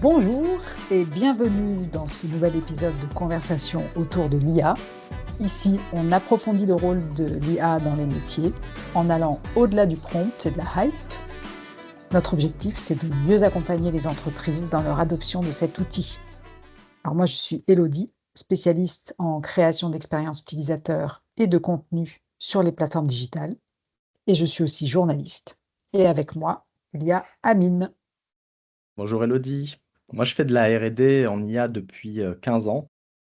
Bonjour et bienvenue dans ce nouvel épisode de conversation autour de l'IA. Ici, on approfondit le rôle de l'IA dans les métiers en allant au-delà du prompt et de la hype. Notre objectif, c'est de mieux accompagner les entreprises dans leur adoption de cet outil. Alors moi, je suis Élodie, spécialiste en création d'expériences utilisateurs et de contenu sur les plateformes digitales. Et je suis aussi journaliste. Et avec moi, il y a Amine. Bonjour Elodie. Moi, je fais de la R&D en IA depuis 15 ans,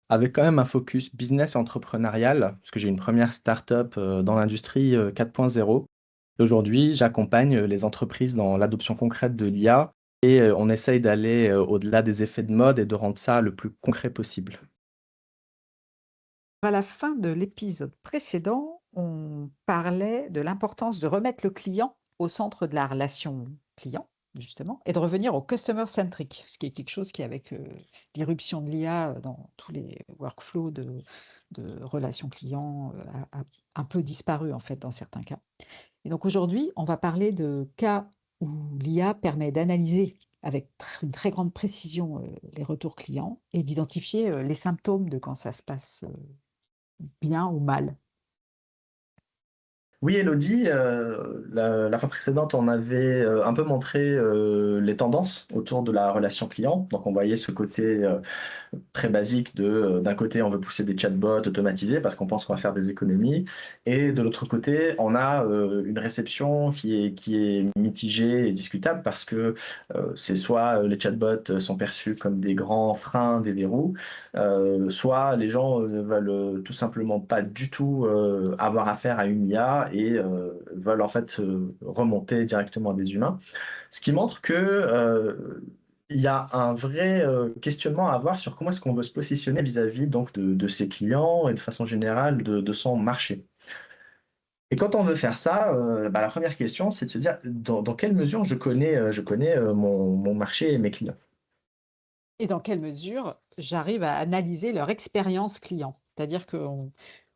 avec quand même un focus business et entrepreneurial, parce que j'ai une première startup dans l'industrie 4.0. Aujourd'hui, j'accompagne les entreprises dans l'adoption concrète de l'IA et on essaye d'aller au-delà des effets de mode et de rendre ça le plus concret possible. À la fin de l'épisode précédent, on parlait de l'importance de remettre le client au centre de la relation client, justement, et de revenir au customer centric, ce qui est quelque chose qui, avec l'irruption de l'IA dans tous les workflows de relations clients, a un peu disparu, en fait, dans certains cas. Et donc aujourd'hui, on va parler de cas où l'IA permet d'analyser avec une très grande précision les retours clients et d'identifier les symptômes de quand ça se passe bien ou mal. Oui, Elodie, la fois précédente, on avait un peu montré les tendances autour de la relation client. Donc, on voyait ce côté très basique de d'un côté, on veut pousser des chatbots automatisés parce qu'on pense qu'on va faire des économies. Et de l'autre côté, on a une réception qui est mitigée et discutable parce que c'est soit les chatbots sont perçus comme des grands freins, des verrous, soit les gens veulent tout simplement pas du tout avoir affaire à une IA et veulent en fait remonter directement à des humains. Ce qui montre que il y a un vrai questionnement à avoir sur comment est-ce qu'on veut se positionner vis-à-vis donc de ses clients et de façon générale de son marché. Et quand on veut faire ça, la première question, c'est de se dire dans quelle mesure je connais mon marché et mes clients. Et dans quelle mesure j'arrive à analyser leur expérience client? C'est-à-dire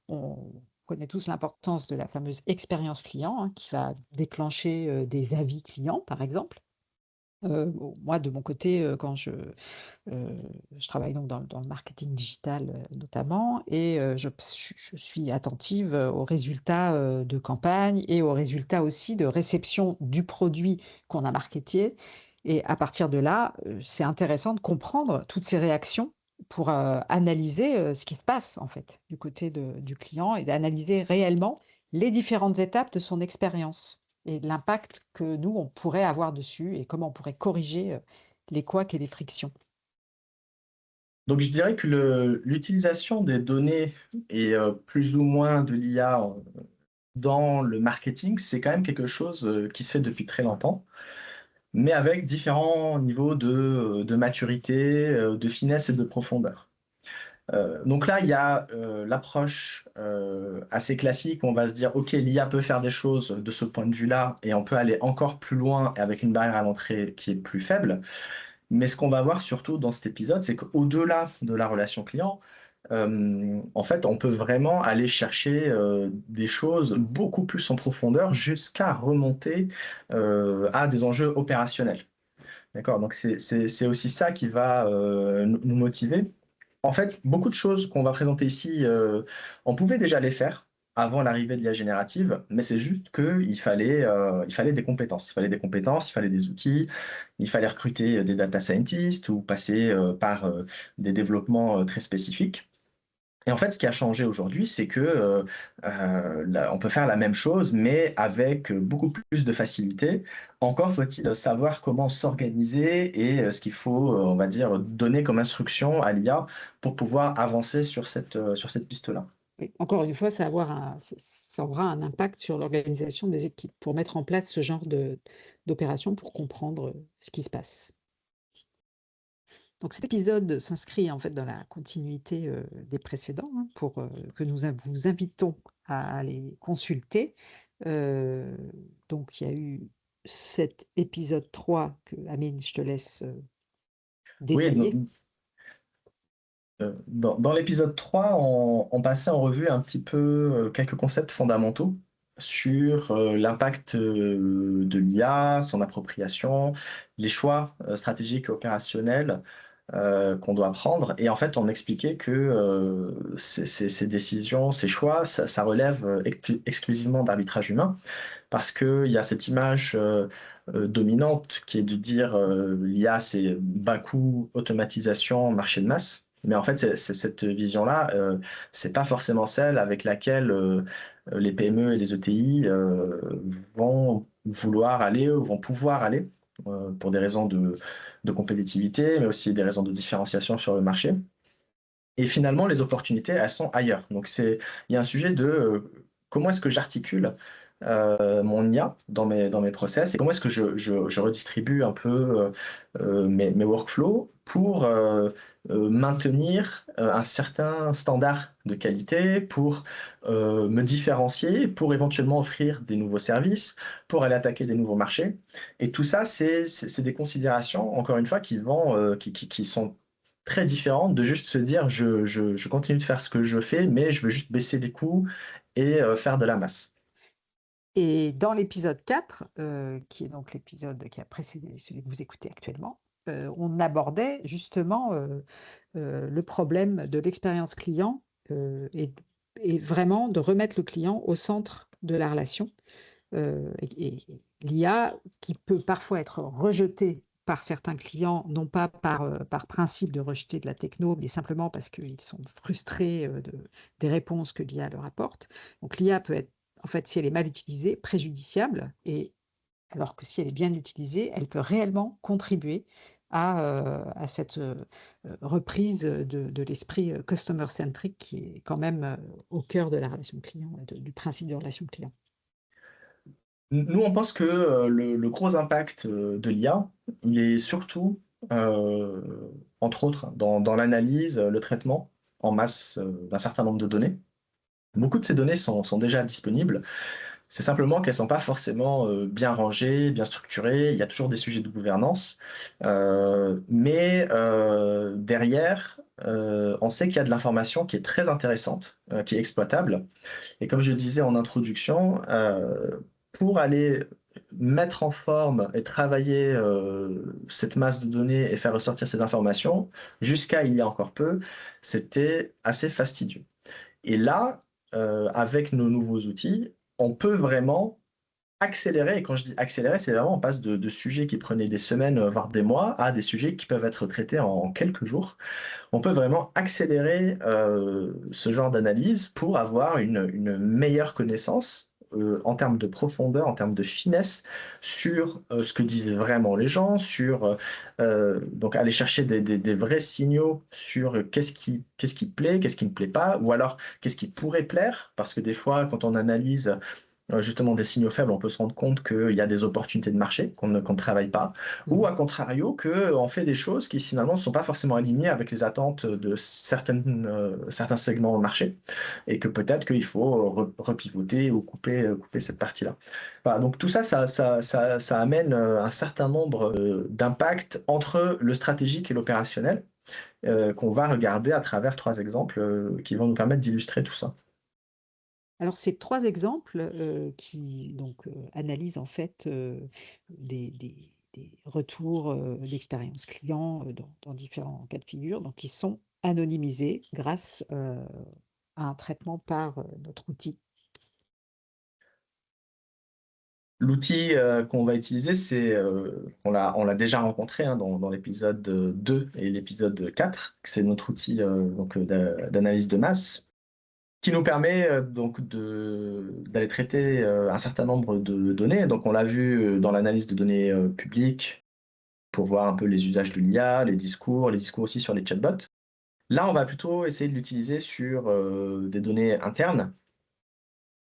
on connaît tous l'importance de la fameuse expérience client, hein, qui va déclencher des avis clients, par exemple. Bon, moi, de mon côté, quand je travaille donc dans le marketing digital notamment, et je suis attentive aux résultats de campagne et aux résultats aussi de réception du produit qu'on a marketé. Et à partir de là, c'est intéressant de comprendre toutes ces réactions pour analyser ce qui se passe en fait du côté du client et d'analyser réellement les différentes étapes de son expérience et de l'impact que nous, on pourrait avoir dessus et comment on pourrait corriger les couacs et les frictions. Donc je dirais que l'utilisation des données et plus ou moins de l'IA dans le marketing, c'est quand même quelque chose qui se fait depuis très longtemps, mais avec différents niveaux de maturité, de finesse et de profondeur. Donc là, il y a l'approche assez classique où on va se dire, OK, l'IA peut faire des choses de ce point de vue-là, et on peut aller encore plus loin et avec une barrière à l'entrée qui est plus faible. Mais ce qu'on va voir surtout dans cet épisode, c'est qu'au-delà de la relation client, en fait, on peut vraiment aller chercher des choses beaucoup plus en profondeur jusqu'à remonter à des enjeux opérationnels. D'accord? Donc c'est aussi ça qui va nous motiver. En fait, beaucoup de choses qu'on va présenter ici, on pouvait déjà les faire avant l'arrivée de l'IA générative, mais c'est juste qu'il fallait des compétences. Il fallait des compétences, il fallait des outils, il fallait recruter des data scientists ou passer par des développements très spécifiques. Et en fait, ce qui a changé aujourd'hui, c'est que on peut faire la même chose, mais avec beaucoup plus de facilité. Encore faut-il savoir comment s'organiser et ce qu'il faut, on va dire, donner comme instruction à l'IA pour pouvoir avancer sur cette piste-là. Oui, encore une fois, ça aura un impact sur l'organisation des équipes pour mettre en place ce genre d'opération pour comprendre ce qui se passe. Donc cet épisode s'inscrit en fait dans la continuité des précédents, hein, pour que vous invitons à aller consulter. Euh, donc il y a eu cet épisode 3 que Amine, je te laisse Oui, détailler. dans l'épisode 3, on passait en revue un petit peu quelques concepts fondamentaux. sur l'impact de l'IA, son appropriation, les choix stratégiques et opérationnels qu'on doit prendre. Et en fait, on expliquait que ces décisions, ces choix, ça relève exclusivement d'arbitrage humain, parce qu'il y a cette image dominante qui est de dire l'IA, c'est bas coût, automatisation, marché de masse. Mais en fait, cette vision-là, c'est pas forcément celle avec laquelle les PME et les ETI vont vouloir aller ou vont pouvoir aller pour des raisons de compétitivité, mais aussi des raisons de différenciation sur le marché. Et finalement, les opportunités, elles sont ailleurs. Donc, il y a un sujet de comment est-ce que j'articule mon IA dans mes process et comment est-ce que je redistribue un peu mes workflows pour maintenir un certain standard de qualité, pour me différencier, pour éventuellement offrir des nouveaux services, pour aller attaquer des nouveaux marchés. Et tout ça, c'est des considérations, encore une fois, qui sont très différentes de juste se dire je continue de faire ce que je fais, mais je veux juste baisser les coûts et faire de la masse. Et dans l'épisode 4, qui est donc l'épisode qui a précédé celui que vous écoutez actuellement, on abordait justement, le problème de l'expérience client, et vraiment de remettre le client au centre de la relation. Et l'IA qui peut parfois être rejetée par certains clients, non pas par principe de rejeter de la techno, mais simplement parce qu'ils sont frustrés, des réponses que l'IA leur apporte. Donc l'IA peut être, en fait, si elle est mal utilisée, préjudiciable, et alors que si elle est bien utilisée, elle peut réellement contribuer à cette, reprise de l'esprit, customer centric qui est quand même, au cœur de la relation client, du principe de relation client. Nous, on pense que le gros impact de l'IA, il est surtout, euh, entre autres, dans l'analyse, le traitement en masse d'un certain nombre de données. Beaucoup de ces données sont déjà disponibles. C'est simplement qu'elles ne sont pas forcément bien rangées, bien structurées. Il y a toujours des sujets de gouvernance. Mais derrière, on sait qu'il y a de l'information qui est très intéressante, qui est exploitable. Et comme je le disais en introduction, pour aller mettre en forme et travailler cette masse de données et faire ressortir ces informations, jusqu'à il y a encore peu, c'était assez fastidieux. Et là, avec nos nouveaux outils, on peut vraiment accélérer. Et quand je dis accélérer, c'est vraiment on passe de sujets qui prenaient des semaines, voire des mois, à des sujets qui peuvent être traités en quelques jours. On peut vraiment accélérer ce genre d'analyse pour avoir une meilleure connaissance en termes de profondeur, en termes de finesse sur ce que disent vraiment les gens, sur donc aller chercher des vrais signaux sur qu'est-ce qui plaît, qu'est-ce qui ne plaît pas, ou alors qu'est-ce qui pourrait plaire, parce que des fois, quand on analyse justement des signaux faibles, on peut se rendre compte qu'il y a des opportunités de marché qu'on ne travaille pas, ou à contrario qu'on fait des choses qui finalement ne sont pas forcément alignées avec les attentes de certains segments au marché, et que peut-être qu'il faut repivoter ou couper cette partie-là. Voilà, donc tout ça, ça amène un certain nombre d'impacts entre le stratégique et l'opérationnel, qu'on va regarder à travers trois exemples qui vont nous permettre d'illustrer tout ça. Alors ces 3 exemples, qui donc, analysent en fait, des retours, d'expérience client, dans différents cas de figure, donc ils sont anonymisés grâce, à un traitement par, notre outil. L'outil qu'on va utiliser, on l'a déjà rencontré hein, dans l'épisode 2 et l'épisode 4. C'est notre outil d'analyse de masse qui nous permet d'aller traiter un certain nombre de données. Donc on l'a vu dans l'analyse de données publiques pour voir un peu les usages de l'IA, les discours aussi sur les chatbots. Là, on va plutôt essayer de l'utiliser sur des données internes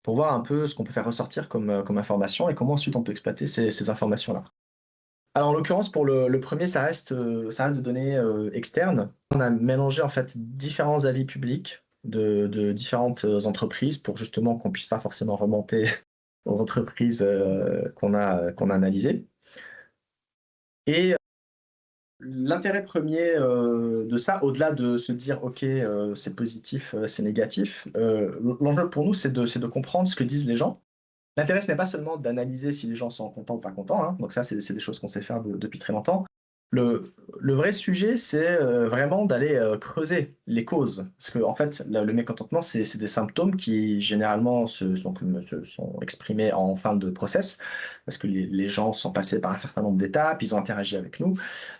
pour voir un peu ce qu'on peut faire ressortir comme information et comment ensuite on peut exploiter ces informations-là. Alors en l'occurrence, pour le premier, ça reste des données externes. On a mélangé en fait différents avis publics de différentes entreprises pour justement qu'on puisse pas forcément remonter aux entreprises qu'on a analysées. Et l'intérêt premier de ça, au-delà de se dire ok, c'est positif, c'est négatif, l'enjeu pour nous, c'est de comprendre ce que disent les gens L'intérêt, ce n'est pas seulement d'analyser si les gens sont contents ou pas contents, hein, donc ça, c'est des choses qu'on sait faire depuis très longtemps. Le vrai sujet, c'est vraiment d'aller creuser les causes. Parce que, en fait, le mécontentement, c'est des symptômes qui généralement se sont exprimés en fin de process, parce que les gens sont passés par un certain nombre d'étapes, ils ont interagi avec nous,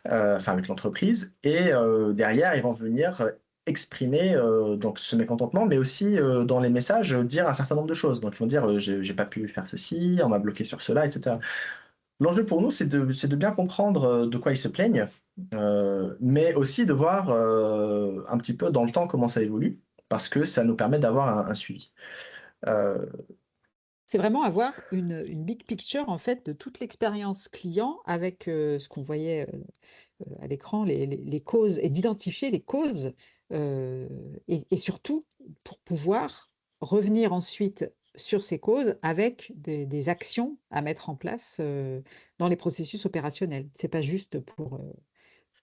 enfin avec l'entreprise, et derrière, ils vont venir exprimer donc ce mécontentement, mais aussi dans les messages dire un certain nombre de choses. Donc ils vont dire j'ai pas pu faire ceci, on m'a bloqué sur cela, etc. L'enjeu pour nous, c'est de bien comprendre de quoi ils se plaignent, mais aussi de voir un petit peu dans le temps comment ça évolue, parce que ça nous permet d'avoir un suivi. Euh, C'est vraiment avoir une big picture, en fait, de toute l'expérience client avec, ce qu'on voyait, à l'écran, les causes et d'identifier les causes, heu et surtout pour pouvoir revenir ensuite sur ces causes avec des actions à mettre en place, dans les processus opérationnels. C'est pas juste pour,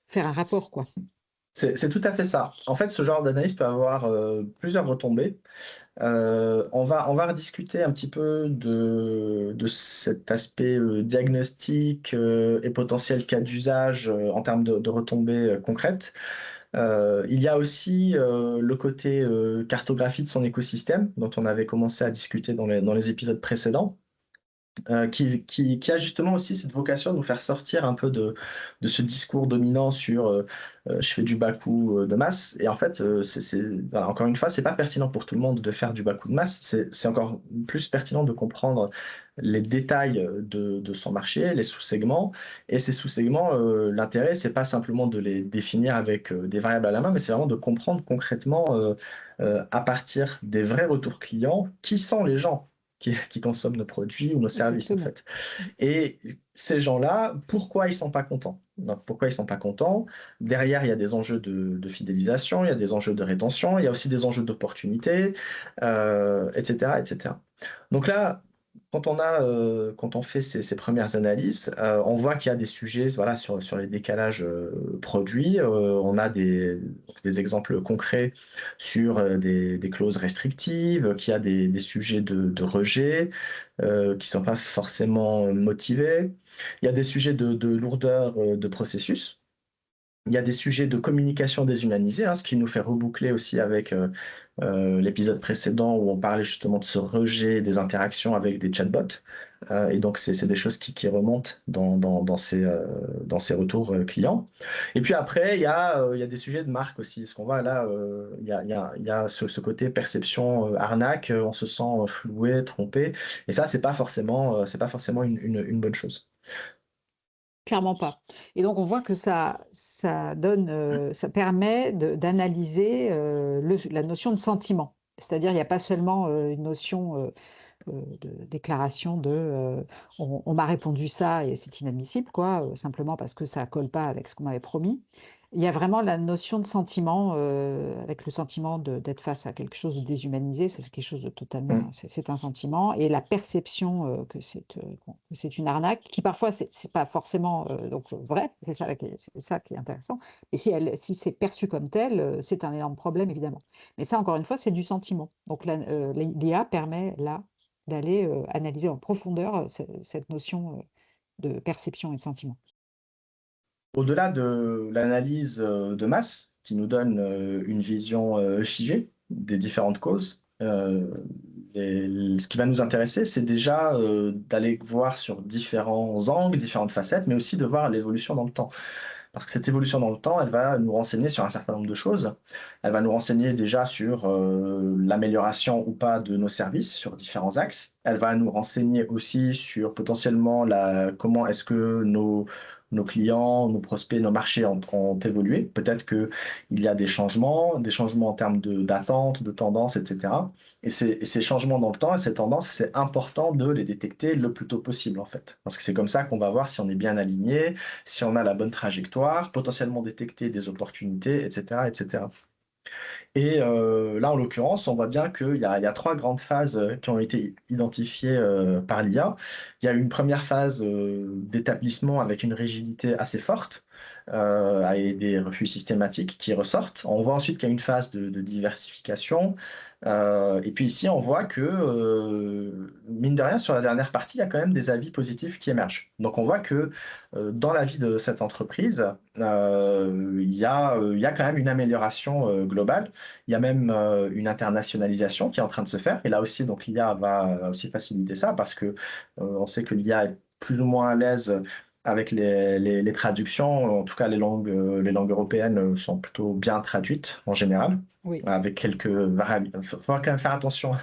faire un rapport, quoi. c'est tout à fait ça. En fait, ce genre d'analyse peut avoir plusieurs retombées. On va rediscuter un petit peu de cet aspect diagnostic et potentiel cas d'usage en termes de retombées concrètes. Il y a aussi le côté cartographie de son écosystème, dont on avait commencé à discuter dans les épisodes précédents. Qui a justement aussi cette vocation de nous faire sortir un peu de ce discours dominant sur je fais du bas-coût de masse. Et en fait, voilà, encore une fois, c'est pas pertinent pour tout le monde de faire du bas-coût de masse. C'est encore plus pertinent de comprendre les détails de son marché, les sous-segments. Et ces sous-segments, l'intérêt, c'est pas simplement de les définir avec des variables à la main, mais c'est vraiment de comprendre concrètement à partir des vrais retours clients qui sont les gens qui consomment nos produits ou nos services, en Exactement. fait. Et ces gens-là, pourquoi ils sont pas contents? Donc, pourquoi ils sont pas contents? Derrière, il y a des enjeux de fidélisation, il y a des enjeux de rétention, il y a aussi des enjeux d'opportunité, etc., etc. Donc là, quand on fait ces premières analyses, on voit qu'il y a des sujets, voilà, sur les décalages produits. On a des exemples concrets sur des clauses restrictives, qu'il y a des sujets de rejet qui sont pas forcément motivés. Il y a des sujets de lourdeur de processus. Il y a des sujets de communication déshumanisée, hein, ce qui nous fait reboucler aussi avec l'épisode précédent où on parlait justement de ce rejet des interactions avec des chatbots. Et donc, c'est des choses qui remontent dans ces retours clients. Et puis après, il y a des sujets de marque aussi. Ce qu'on voit là, il y a ce côté perception arnaque, on se sent floué, trompé. Et ça, c'est pas forcément une bonne chose. Clairement pas. Et donc on voit que ça donne, ça permet d'analyser, la notion de sentiment. C'est-à-dire, il y a pas seulement, une notion, de déclaration de, «On m'a répondu ça et c'est inadmissible», quoi, simplement parce que ça colle pas avec ce qu'on m'avait promis. Il y a vraiment la notion de sentiment, avec le sentiment d'être face à quelque chose de déshumanisé, ça c'est quelque chose de totalement, Mm. c'est un sentiment et la perception, bon, que c'est une arnaque qui parfois c'est pas forcément, donc vrai, c'est ça qui est intéressant et si c'est perçu comme tel, c'est un énorme problème évidemment. Mais ça encore une fois, c'est du sentiment. Donc l'IA permet là d'aller, analyser en profondeur, cette notion, de perception et de sentiment. Au-delà de l'analyse de masse, qui nous donne une vision figée des différentes causes, ce qui va nous intéresser, c'est déjà d'aller voir sur différents angles, différentes facettes, mais aussi de voir l'évolution dans le temps. Parce que cette évolution dans le temps, elle va nous renseigner sur un certain nombre de choses. Elle va nous renseigner déjà sur l'amélioration ou pas de nos services sur différents axes. Elle va nous renseigner aussi sur potentiellement comment est-ce que nos clients, nos prospects, nos marchés ont évolué. Peut-être qu'il y a des changements en termes d'attente, de tendance, etc. Et ces changements dans le temps et ces tendances, c'est important de les détecter le plus tôt possible, en fait. Parce que c'est comme ça qu'on va voir si on est bien aligné, si on a la bonne trajectoire, potentiellement détecter des opportunités, etc., etc. Et là, en l'occurrence, on voit bien qu'il y a trois grandes phases qui ont été identifiées par l'IA. Il y a une première phase d'établissement avec une rigidité assez forte. et des refus systématiques qui ressortent. On voit ensuite qu'il y a une phase de diversification. Et puis ici, on voit que, mine de rien, sur la dernière partie, il y a quand même des avis positifs qui émergent. Donc on voit que dans la vie de cette entreprise, il y a quand même une amélioration globale. Il y a même une internationalisation qui est en train de se faire. Et là aussi, donc l'IA va aussi faciliter ça parce que on sait que l'IA est plus ou moins à l'aise avec les traductions. En tout cas, les langues européennes sont plutôt bien traduites en général, Oui. avec quelques variables. Il faut quand même faire attention à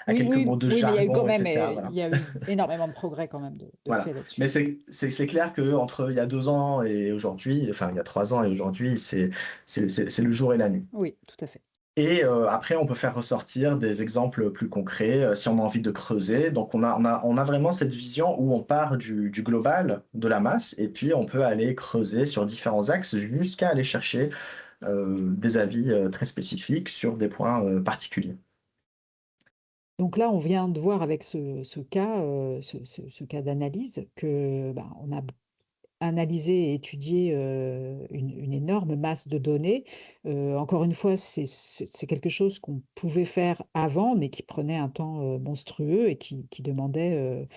Oui, quelques oui, mots de oui, mais il y a eu quand jargon, même, etc. il Voilà. y a eu énormément de progrès quand même de Voilà. fait Mais là-dessus. c'est clair qu'entre il y a 2 ans et aujourd'hui, enfin il y a 3 ans et aujourd'hui, c'est le jour et la nuit. Oui, tout à fait. Et après, on peut faire ressortir des exemples plus concrets, si on a envie de creuser. Donc on a vraiment cette vision où on part du global, de la masse, et puis on peut aller creuser sur différents axes jusqu'à aller chercher des avis très spécifiques sur des points particuliers. Donc là, on vient de voir avec ce cas, ce cas d'analyse que, ben, on a analysé et étudié, une énorme masse de données. Encore une fois, c'est quelque chose qu'on pouvait faire avant, mais qui prenait un temps, monstrueux et qui demandait,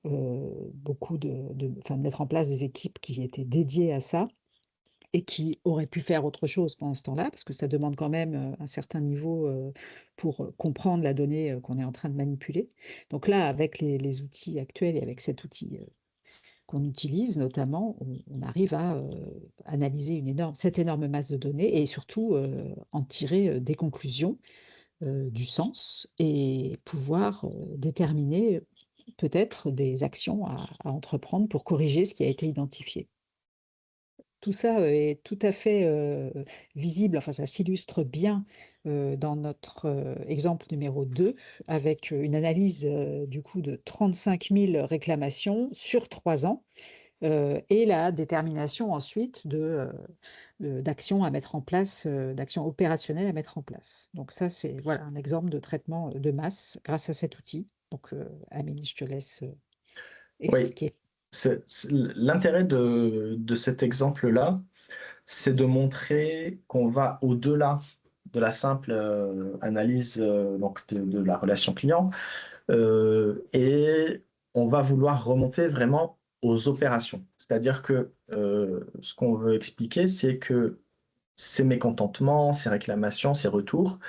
beaucoup de mettre en place des équipes qui étaient dédiées à ça. Et qui aurait pu faire autre chose pendant ce temps-là, parce que ça demande quand même, un certain niveau, pour, comprendre la donnée, qu'on est en train de manipuler. Donc là, avec les outils actuels et avec cet outil, qu'on utilise notamment, on arrive à, analyser cette énorme masse de données et surtout, en tirer, des conclusions, du sens et pouvoir, déterminer peut-être des actions à entreprendre pour corriger ce qui a été identifié. Tout ça, est tout à fait, visible, enfin ça s'illustre bien, dans notre, exemple numéro 2, avec, une analyse, du coup de 35 000 réclamations sur 3 ans, et la détermination ensuite d'actions à mettre en place, d'actions opérationnelles à mettre en place. Donc ça, c'est voilà un exemple de traitement, de masse grâce à cet outil. Donc, Amine, je te laisse, Oui, expliquer. l'intérêt de cet exemple-là, c'est de montrer qu'on va au-delà de la simple analyse donc de la relation client. Et on va vouloir remonter vraiment aux opérations. C'est-à-dire que ce qu'on veut expliquer, c'est que ces mécontentements, ces réclamations, ces retours,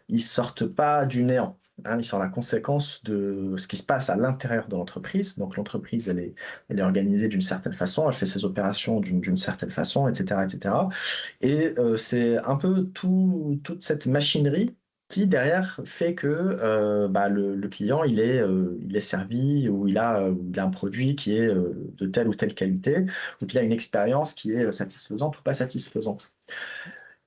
ils sortent pas du néant. Hein, ils sont la conséquence de ce qui se passe à l'intérieur de l'entreprise. Donc l'entreprise, elle est organisée d'une certaine façon, elle fait ses opérations d'une certaine façon, etc., etc. Et c'est un peu toute cette machinerie qui derrière fait que bah, le client il est servi ou il a un produit qui est de telle ou telle qualité ou qu'il a une expérience qui est satisfaisante ou pas satisfaisante.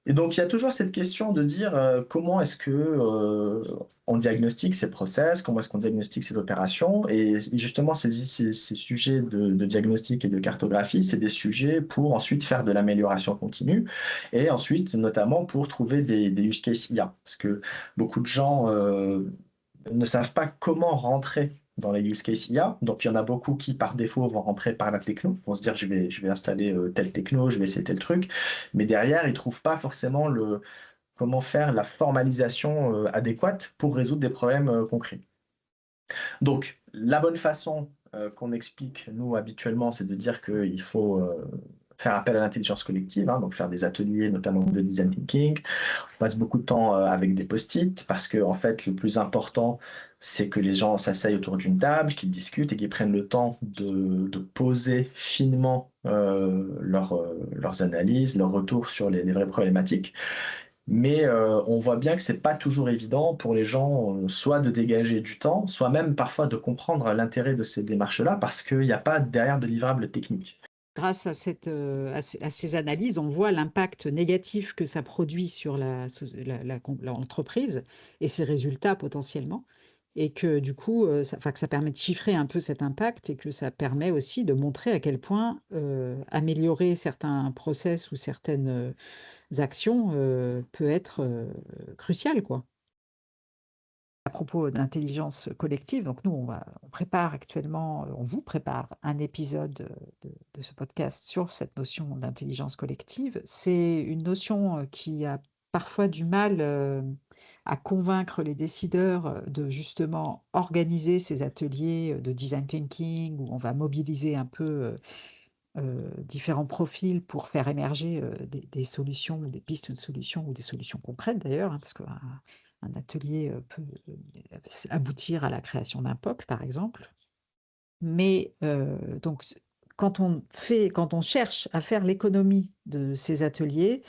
Et donc il y a toujours cette question de dire comment est-ce que on diagnostique ces process, comment est-ce qu'on diagnostique ces opérations et justement ces sujets de diagnostic et de cartographie, c'est des sujets pour ensuite faire de l'amélioration continue et ensuite notamment pour trouver des use cases IA parce que beaucoup de gens ne savent pas comment rentrer dans les use cases IA. Donc, il y en a beaucoup qui, par défaut, vont rentrer par la techno, vont se dire, je vais installer telle techno, je vais essayer tel truc. Mais derrière, ils ne trouvent pas forcément comment faire la formalisation adéquate pour résoudre des problèmes concrets. Donc, la bonne façon qu'on explique, nous, habituellement, c'est de dire qu'il faut faire appel à l'intelligence collective, hein, donc faire des ateliers, notamment de design thinking. On passe beaucoup de temps avec des post-it parce que, en fait, le plus important, c'est que les gens s'asseyent autour d'une table, qu'ils discutent et qu'ils prennent le temps de poser finement leurs analyses, leurs retours sur les vraies problématiques. Mais on voit bien que c'est pas toujours évident pour les gens, soit de dégager du temps, soit même parfois de comprendre l'intérêt de ces démarches-là parce qu'il n'y a pas derrière de livrable technique. Grâce à à ces analyses, on voit l'impact négatif que ça produit sur l'entreprise et ses résultats potentiellement et que du coup, que ça permet de chiffrer un peu cet impact et que ça permet aussi de montrer à quel point, améliorer certains process ou certaines, actions, peut être, crucial, quoi. à propos d'intelligence collective, donc nous, on prépare actuellement, on vous prépare un épisode de ce podcast sur cette notion d'intelligence collective. C'est une notion qui a parfois du mal à convaincre les décideurs de justement organiser ces ateliers de design thinking où on va mobiliser un peu différents profils pour faire émerger des solutions, des pistes de solutions ou des solutions concrètes d'ailleurs, hein, parce qu'un un atelier peut aboutir à la création d'un POC, par exemple. Mais donc, quand on cherche à faire l'économie de ces ateliers,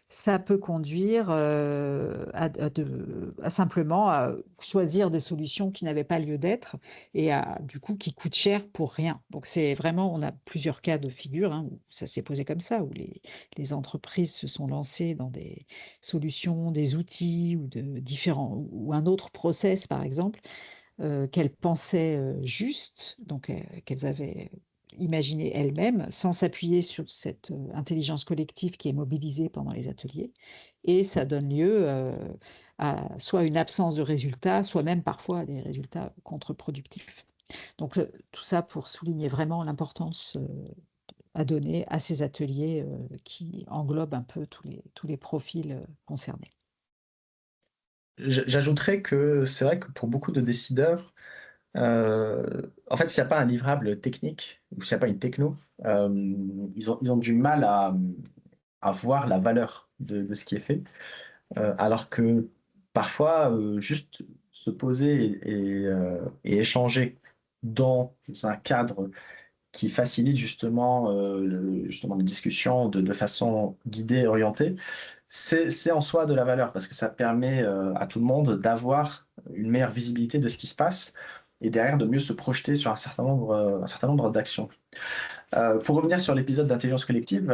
ça peut conduire, à simplement à choisir des solutions qui n'avaient pas lieu d'être et du coup, qui coûtent cher pour rien. Donc c'est vraiment on a plusieurs cas de figure, hein, où ça s'est posé comme ça, où les entreprises se sont lancées dans des solutions, des outils ou de différents ou un autre process, par exemple, qu'elles pensaient, justes, donc qu'elles avaient imaginé elles-mêmes, sans s'appuyer sur cette, intelligence collective qui est mobilisée pendant les ateliers et ça donne lieu, à soit une absence de résultats, soit même parfois à des résultats contre-productifs. Donc tout ça pour souligner vraiment l'importance, à donner à ces ateliers, qui englobent un peu tous les profils, concernés. J'ajouterais que c'est vrai que pour beaucoup de décideurs, en fait, s'il n'y a pas un livrable technique ou s'il n'y a pas une techno, ils ont du mal à voir la valeur de ce qui est fait. Alors que parfois, juste se poser et échanger dans un cadre qui facilite justement les discussions de façon guidée et orientée, c'est en soi de la valeur parce que ça permet à tout le monde d'avoir une meilleure visibilité de ce qui se passe et derrière de mieux se projeter sur un certain nombre d'actions. Pour revenir sur l'épisode d'intelligence collective,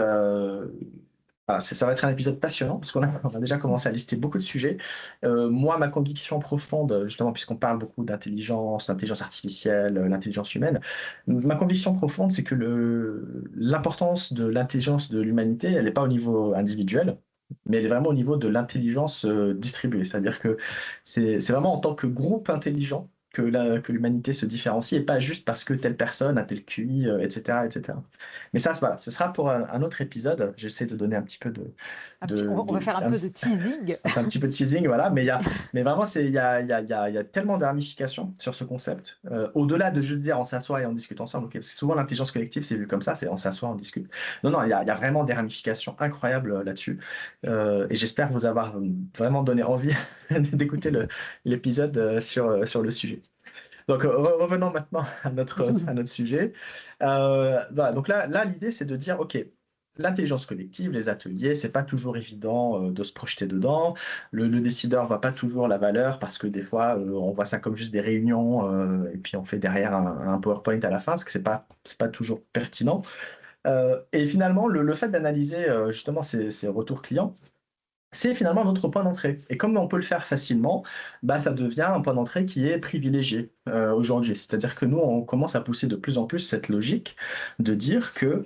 voilà, ça va être un épisode passionnant parce on a déjà commencé à lister beaucoup de sujets. Moi, ma conviction profonde, justement, puisqu'on parle beaucoup d'intelligence, d'intelligence artificielle, l'intelligence humaine, ma conviction profonde, c'est que l'importance de l'intelligence de l'humanité, elle n'est pas au niveau individuel, mais elle est vraiment au niveau de l'intelligence distribuée. C'est-à-dire que c'est vraiment en tant que groupe intelligent que l'humanité se différencie et pas juste parce que telle personne a tel QI, etc., etc. Mais ça, voilà, ce sera pour un autre épisode. J'essaie de donner un petit peu On va faire un peu de teasing. ça fait un petit peu de teasing, voilà. Mais vraiment, il y a tellement de ramifications sur ce concept. Au-delà de juste dire on s'assoit et on discute ensemble. Ok, souvent, l'intelligence collective, c'est vu comme ça, c'est on s'assoit, on discute. Non, non, il y a vraiment des ramifications incroyables là-dessus. Et j'espère vous avoir vraiment donné envie d'écouter l'épisode sur le sujet. Donc, revenons maintenant à notre sujet. Voilà, donc là l'idée, c'est de dire, OK, l'intelligence collective, les ateliers, c'est pas toujours évident de se projeter dedans. Le décideur voit pas toujours la valeur parce que des fois, on voit ça comme juste des réunions et puis on fait derrière un PowerPoint à la fin, parce que c'est pas toujours pertinent. Et finalement, le fait d'analyser justement ces retours clients, c'est finalement notre point d'entrée. Et comme on peut le faire facilement, bah, ça devient un point d'entrée qui est privilégié aujourd'hui. C'est-à-dire que nous, on commence à pousser de plus en plus cette logique de dire que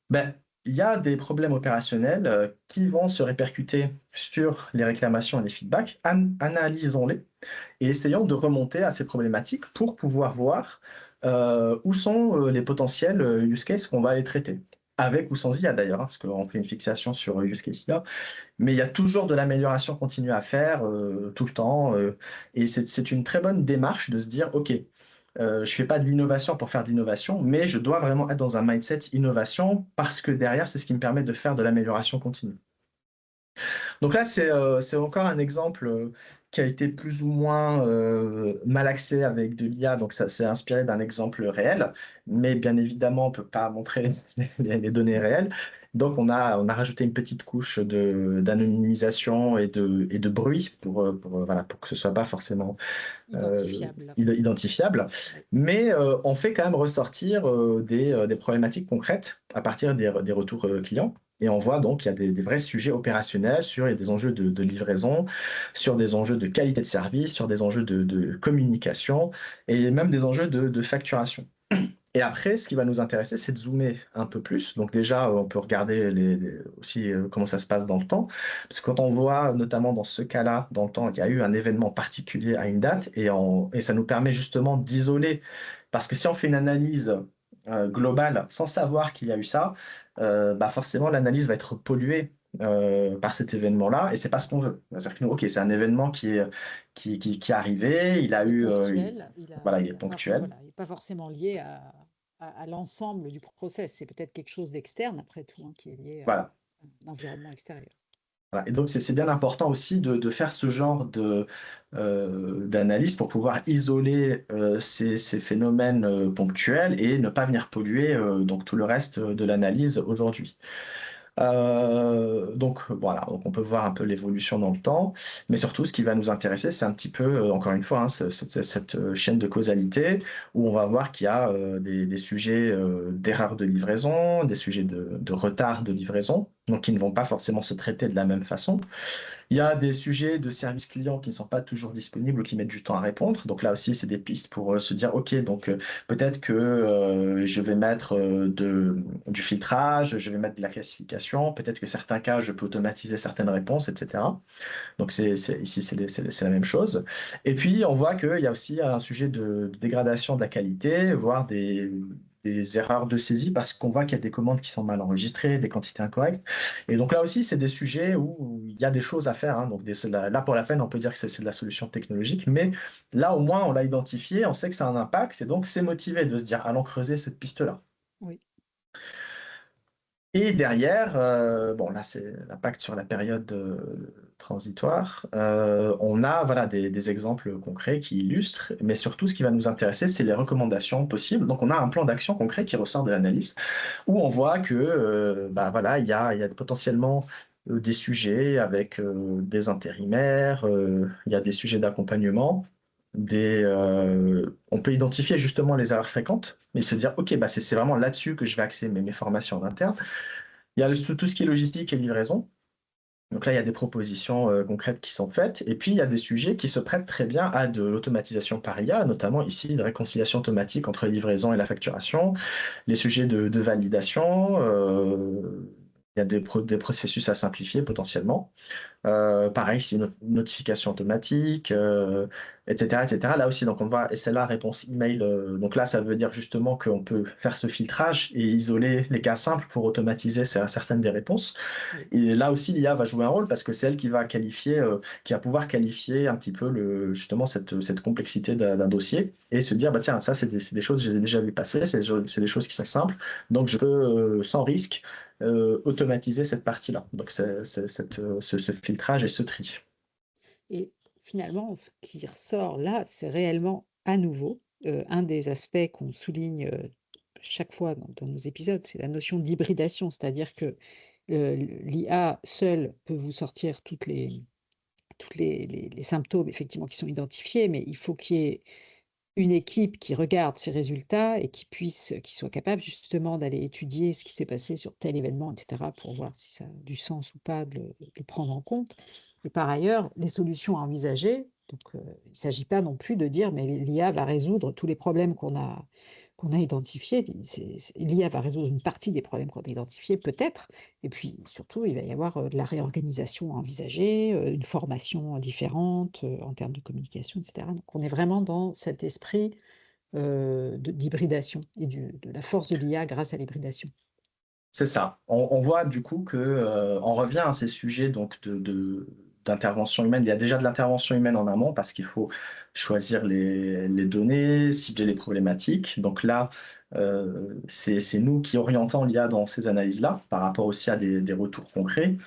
ben, il y a des problèmes opérationnels qui vont se répercuter sur les réclamations et les feedbacks. Analysons-les et essayons de remonter à ces problématiques pour pouvoir voir où sont les potentiels use cases qu'on va aller traiter. Avec ou sans IA d'ailleurs, hein, parce qu'on fait une fixation sur use case IA, mais il y a toujours de l'amélioration continue à faire tout le temps. Et c'est une très bonne démarche de se dire, OK, je ne fais pas de l'innovation pour faire de l'innovation, mais je dois vraiment être dans un mindset innovation parce que derrière, c'est ce qui me permet de faire de l'amélioration continue. Donc là, c'est encore un exemple qui a été plus ou moins mal axé avec de l'IA, donc ça s'est inspiré d'un exemple réel, mais bien évidemment, on ne peut pas montrer les données réelles. Donc on a rajouté une petite couche d'anonymisation et de bruit voilà, pour que ce ne soit pas forcément Identifiable. identifiable. Mais on fait quand même ressortir des problématiques concrètes à partir des retours clients. Et on voit donc qu'il y a des vrais sujets opérationnels sur des enjeux de livraison, sur des enjeux de qualité de service, sur des enjeux de communication et même des enjeux de facturation. Et après, ce qui va nous intéresser, c'est de zoomer un peu plus. Donc déjà, on peut regarder aussi comment ça se passe dans le temps. Parce que quand on voit, notamment dans ce cas-là, dans le temps, qu'il y a eu un événement particulier à une date, et ça nous permet justement d'isoler. Parce que si on fait une analyse globale sans savoir qu'il y a eu ça, bah forcément, l'analyse va être polluée par cet événement-là, et c'est pas ce qu'on veut. C'est-à-dire que, ok, c'est un événement qui est arrivé, il a Il est eu, ponctuel, voilà, il il est a pas, ponctuel. voilà, il est pas forcément lié à l'ensemble du process. C'est peut-être quelque chose d'externe, après tout, hein, qui est lié à Voilà. l'environnement extérieur. Voilà. Et donc, c'est bien important aussi de faire ce genre d'analyse pour pouvoir isoler ces phénomènes ponctuels et ne pas venir polluer donc tout le reste de l'analyse aujourd'hui. Donc voilà, donc on peut voir un peu l'évolution dans le temps, mais surtout ce qui va nous intéresser, c'est un petit peu, encore une fois, hein, cette chaîne de causalité où on va voir qu'il y a des sujets d'erreur de livraison, des sujets de retard de livraison, donc qui ne vont pas forcément se traiter de la même façon. Il y a des sujets de service client qui ne sont pas toujours disponibles ou qui mettent du temps à répondre. Donc là aussi, c'est des pistes pour se dire, OK, donc peut-être que je vais mettre du filtrage, je vais mettre de la classification, peut-être que certains cas, je peux automatiser certaines réponses, etc. Donc ici, c'est la même chose. Et puis, on voit qu'il y a aussi un sujet de dégradation de la qualité, voire des erreurs de saisie, parce qu'on voit qu'il y a des commandes qui sont mal enregistrées, des quantités incorrectes. Et donc là aussi, c'est des sujets où il y a des choses à faire, hein. Donc là, pour la peine, on peut dire que c'est de la solution technologique, mais là, au moins, on l'a identifié, on sait que ça a un impact, et donc c'est motivé de se dire, allons creuser cette piste-là. Oui. Et derrière, bon là c'est l'impact sur la période transitoire. On a voilà des exemples concrets qui illustrent, mais surtout ce qui va nous intéresser, c'est les recommandations possibles. Donc on a un plan d'action concret qui ressort de l'analyse, où on voit que bah voilà il y a potentiellement des sujets avec des intérimaires, il y a des sujets d'accompagnement. On peut identifier justement les erreurs fréquentes, mais se dire, OK, bah c'est vraiment là-dessus que je vais axer mes formations en interne. Il y a tout ce qui est logistique et livraison. Donc là, il y a des propositions concrètes qui sont faites. Et puis, il y a des sujets qui se prêtent très bien à de l'automatisation par IA, notamment ici, de réconciliation automatique entre livraison et la facturation, les sujets de validation. Il y a des processus à simplifier potentiellement. Pareil, c'est une notification automatique, etc., etc. Là aussi, donc on voit SLA, réponse email. Donc là, ça veut dire justement qu'on peut faire ce filtrage et isoler les cas simples pour automatiser certaines des réponses. Oui. Et là aussi, l'IA va jouer un rôle parce que c'est elle qui va qualifier, qui va pouvoir qualifier un petit peu justement cette complexité d'un dossier et se dire, bah tiens, ça, c'est des choses, je les ai déjà vues passer, c'est des choses qui sont simples, donc je peux, sans risque, automatiser cette partie-là. Donc, ce filtrage et ce tri. Et finalement, ce qui ressort là, c'est réellement à nouveau un des aspects qu'on souligne chaque fois dans nos épisodes, c'est la notion d'hybridation, c'est-à-dire que l'IA seule peut vous sortir les symptômes effectivement qui sont identifiés, mais il faut qu'il y ait une équipe qui regarde ces résultats et qui soit capable justement d'aller étudier ce qui s'est passé sur tel événement, et cetera, pour voir si ça a du sens ou pas de le prendre en compte. Et par ailleurs, les solutions à envisager, donc il ne s'agit pas non plus de dire: «Mais l'IA va résoudre tous les problèmes qu'on a identifiés». L'IA va résoudre une partie des problèmes qu'on a identifiés peut-être, et puis surtout, il va y avoir, de la réorganisation à envisager, une formation différente, en termes de communication, et cetera. Donc on est vraiment dans cet esprit, d'hybridation et de la force de l'IA grâce à l'hybridation. C'est ça. On voit du coup que, on revient à ces sujets donc d'intervention humaine. Il y a déjà de l'intervention humaine en amont parce qu'il faut choisir les données, cibler les problématiques. Donc là, c'est nous qui orientons l'IA dans ces analyses-là, par rapport aussi à des retours concrets.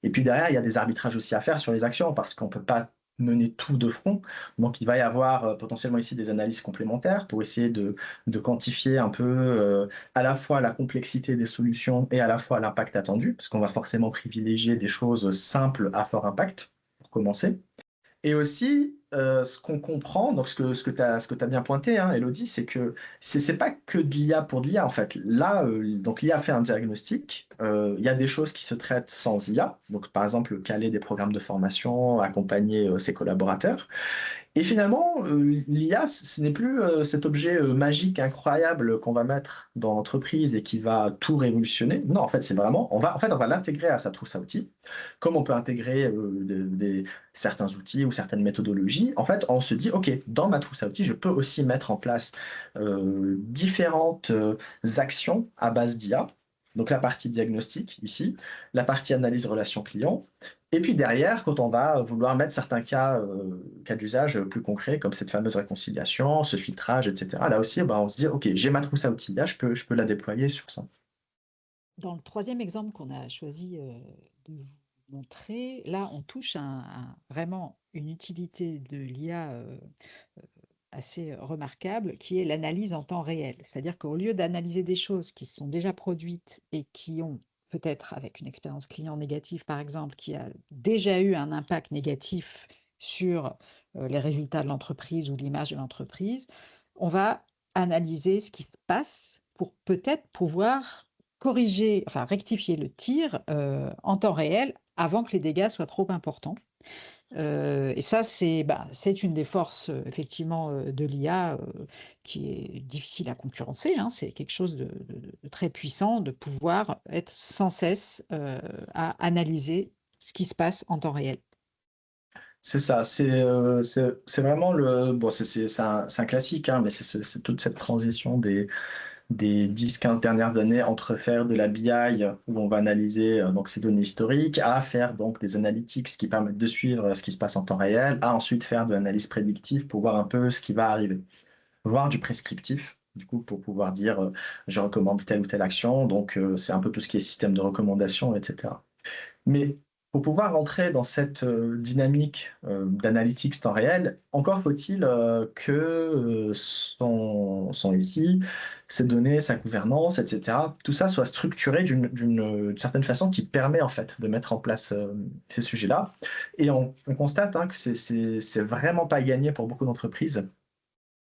Et puis derrière, il y a des arbitrages aussi à faire sur les actions parce qu'on ne peut pas mener tout de front. Donc il va y avoir potentiellement ici des analyses complémentaires pour essayer de quantifier un peu à la fois la complexité des solutions et à la fois l'impact attendu, parce qu'on va forcément privilégier des choses simples à fort impact pour commencer. Et aussi, ce qu'on comprend, donc ce que tu as bien pointé, hein, Elodie, c'est que c'est pas que de l'IA pour de l'IA, en fait. Là, donc l'IA fait un diagnostic, il y a des choses qui se traitent sans IA, donc par exemple, caler des programmes de formation, accompagner ses collaborateurs. Et finalement, l'IA, ce n'est plus, cet objet, magique, incroyable qu'on va mettre dans l'entreprise et qui va tout révolutionner. Non, en fait, c'est vraiment on va l'intégrer à sa trousse à outils, comme on peut intégrer, certains outils ou certaines méthodologies. En fait, on se dit: «OK, dans ma trousse à outils, je peux aussi mettre en place, différentes, actions à base d'IA». Donc la partie diagnostic ici, la partie analyse relation client et puis derrière, quand on va vouloir mettre certains cas d'usage plus concrets, comme cette fameuse réconciliation, ce filtrage, et cetera, là aussi, bah, on se dit: «OK, j'ai ma trousse à outils, là, je peux la déployer sur ça». Dans le troisième exemple qu'on a choisi, de vous montrer, là, on touche à vraiment une utilité de l'IA, assez remarquable, qui est l'analyse en temps réel. C'est-à-dire qu'au lieu d'analyser des choses qui sont déjà produites et qui ont peut-être, avec une expérience client négative par exemple, qui a déjà eu un impact négatif sur, les résultats de l'entreprise ou l'image de l'entreprise, on va analyser ce qui se passe pour peut-être pouvoir corriger, enfin rectifier le tir, en temps réel avant que les dégâts soient trop importants. Et ça, c'est une des forces, effectivement, de l'IA, qui est difficile à concurrencer, hein. C'est quelque chose de très puissant de pouvoir être sans cesse, à analyser ce qui se passe en temps réel. C'est ça, c'est vraiment le bon, c'est un classique, hein, mais c'est toute cette transition des 10-15 dernières années entre faire de la BI où on va analyser donc ces données historiques, à faire donc des analytics qui permettent de suivre ce qui se passe en temps réel, à ensuite faire de l'analyse prédictive pour voir un peu ce qui va arriver, voire du prescriptif. Du coup, pour pouvoir dire, je recommande telle ou telle action. Donc, c'est un peu tout ce qui est système de recommandation, etc. Mais pour pouvoir rentrer dans cette, dynamique, d'analytics temps réel, encore faut-il, que, son ici, ses données, sa gouvernance et cetera, tout ça soit structuré d'une certaine façon qui permet en fait de mettre en place, ces sujets-là et on constate, hein, que c'est vraiment pas gagné pour beaucoup d'entreprises.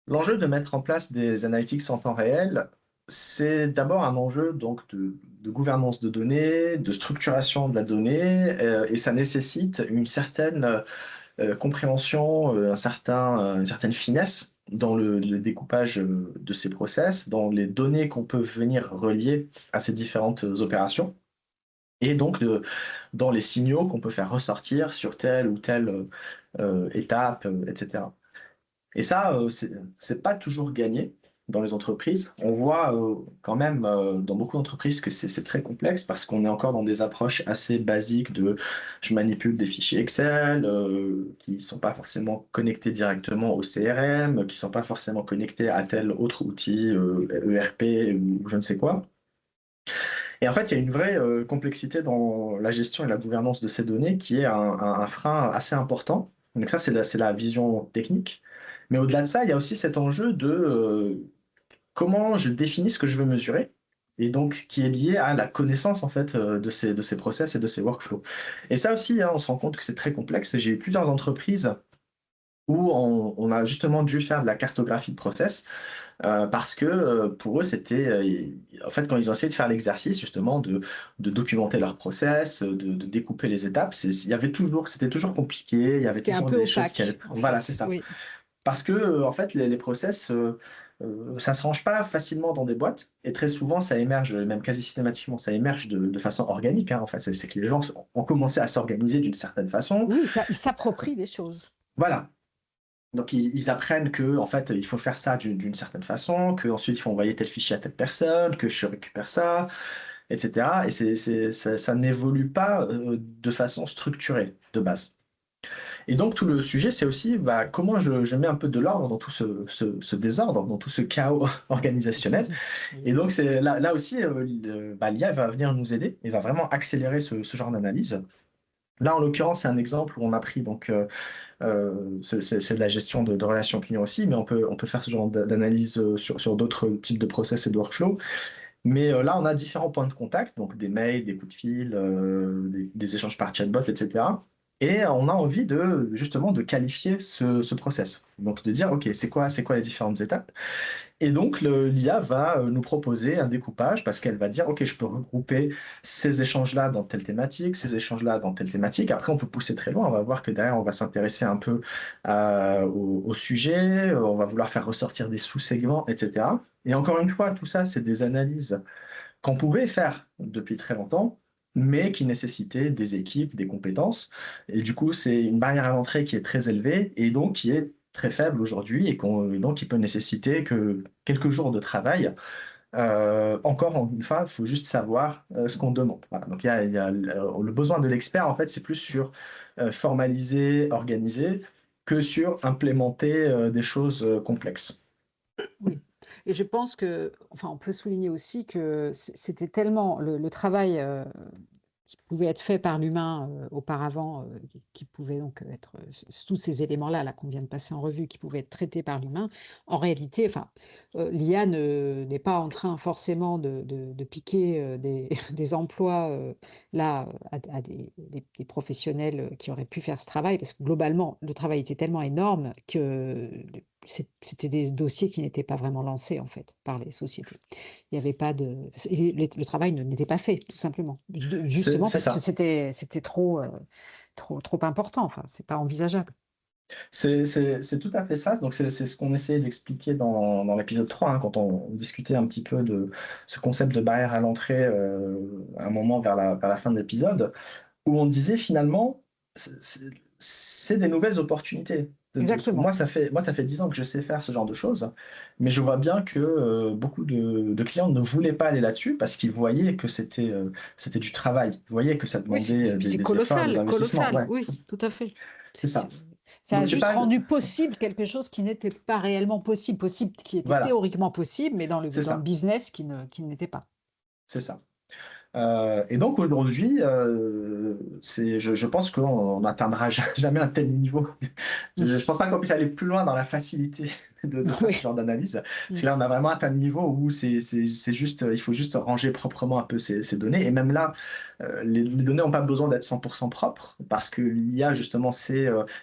L'enjeu de mettre en place des analytics en temps réel, c'est d'abord un enjeu donc de gouvernance de données, de structuration de la donnée, et ça nécessite une certaine, compréhension, une certaine finesse dans le découpage, de ces process, dans les données qu'on peut venir relier à ces différentes, opérations et donc dans les signaux qu'on peut faire ressortir sur telle ou telle, étape, et cetera. Et ça, c'est pas toujours gagné dans les entreprises. On voit, quand même, dans beaucoup d'entreprises que c'est très complexe parce qu'on est encore dans des approches assez basiques de: «Je manipule des fichiers Excel», qui sont pas forcément connectés directement au CRM, qui sont pas forcément connectés à tel autre outil, ERP ou je ne sais quoi. Et en fait, il y a une vraie, complexité dans la gestion et la gouvernance de ces données qui est un frein assez important. Donc ça, c'est la vision technique. Mais au-delà de ça, il y a aussi cet enjeu de, comment je définis ce que je veux mesurer et donc ce qui est lié à la connaissance en fait, de ces process et de ces workflows. Et ça aussi, hein, on se rend compte que c'est très complexe. J'ai eu plusieurs entreprises où on a justement dû faire de la cartographie de process. Parce que, pour eux, c'était, en fait, quand ils ont essayé de faire l'exercice justement de documenter leur process, de découper les étapes, c'était toujours compliqué, il y avait C'était un toujours peu des choses qui allaient opaque, en voilà, c'est fait, ça. oui. Parce que, en fait, les process, ça se range pas facilement dans des boîtes et très souvent ça émerge, même quasi systématiquement, ça émerge de façon organique, hein. Enfin, c'est que les gens ont commencé à s'organiser d'une certaine façon. Oui, ça ils s'approprient des choses. Voilà. Donc ils apprennent que en fait, il faut faire ça d'une certaine façon, qu'ensuite il faut envoyer tel fichier à telle personne, que je récupère ça et cetera et ça n'évolue pas, de façon structurée, de base et donc tout le sujet, c'est aussi, bah, comment je mets un peu de l'ordre dans tout ce désordre, dans tout ce chaos organisationnel et Oui. donc c'est là aussi, l'IA va venir nous aider et va vraiment accélérer ce genre d'analyse. Là, en l'occurrence, c'est un exemple où on a pris donc, c'est de la gestion de relations clients aussi, mais on peut faire ce genre d'analyse sur d'autres types de process et de workflow. Mais là, on a différents points de contact, donc des mails, des coups de fil, des échanges par chatbot, etc. Et on a envie de justement de qualifier ce process. Donc de dire: «OK, c'est quoi les différentes étapes?» Et donc l'IA va, nous proposer un découpage parce qu'elle va dire: «OK, je peux regrouper ces échanges-là dans telle thématique, ces échanges-là dans telle thématique». Après on peut pousser très loin, on va voir que derrière on va s'intéresser un peu au sujet, on va vouloir faire ressortir des sous-segments et cetera. Et encore une fois, tout ça, c'est des analyses qu'on pouvait faire depuis très longtemps, mais qui nécessitaient des équipes, des compétences. Et du coup, c'est une barrière à l'entrée qui est très élevée et donc qui est très faible aujourd'hui et donc qui peut nécessiter que quelques jours de travail. Encore une fois, il faut juste savoir ce qu'on demande. Voilà. Donc il y a le besoin de l'expert, en fait, c'est plus sur formaliser, organiser, que sur implémenter des choses complexes. Oui, et je pense que enfin, on peut souligner aussi que c'était tellement le travail, qui pouvait être fait par l'humain, auparavant, qui pouvait donc être, tous ces éléments-là, là, qu'on vient de passer en revue, qui pouvaient être traités par l'humain. En réalité, enfin, l'IA ne n'est pas en train forcément de piquer, des des emplois, là, à des professionnels, qui auraient pu faire ce travail. Parce que globalement, le travail était tellement énorme que c'était des dossiers qui n'étaient pas vraiment lancés, en fait, par les sociétés. Il y avait pas de et le travail n'était pas fait, tout simplement. Justement C'est parce que ça. c'était trop, trop important, enfin, c'est pas envisageable. C'est tout à fait ça. Donc c'est ce qu'on essayait d'expliquer dans l'épisode 3, hein, quand on discutait un petit peu de ce concept de barrière à l'entrée, à un moment vers la fin de l'épisode, où on disait finalement, c'est des nouvelles opportunités. Exactement. Moi, ça fait 10 ans que je sais faire ce genre de choses, mais je vois bien que, beaucoup de clients ne voulaient pas aller là-dessus parce qu'ils voyaient que c'était du travail. Ils voyaient que ça Oui, demandait, et puis c'est des efforts, des colossal, investissements. colossal, Ouais, oui, tout à fait. c'est ça. Ça a Donc c'est juste pas rendu possible quelque chose qui n'était pas réellement possible, qui était voilà, théoriquement possible, mais c'est dans le ça, business qui ne l'était pas. c'est ça. Et donc aujourd'hui, je pense qu'on n'atteindra jamais un tel niveau. Je ne pense pas qu'on puisse aller plus loin dans la facilité de faire ce Oui. genre d'analyse. Parce Mmh. que là, on a vraiment atteint le niveau où c'est juste, il faut juste ranger proprement un peu ces données. Et même là, les données n'ont pas besoin d'être 100% propres parce que l'IA, justement,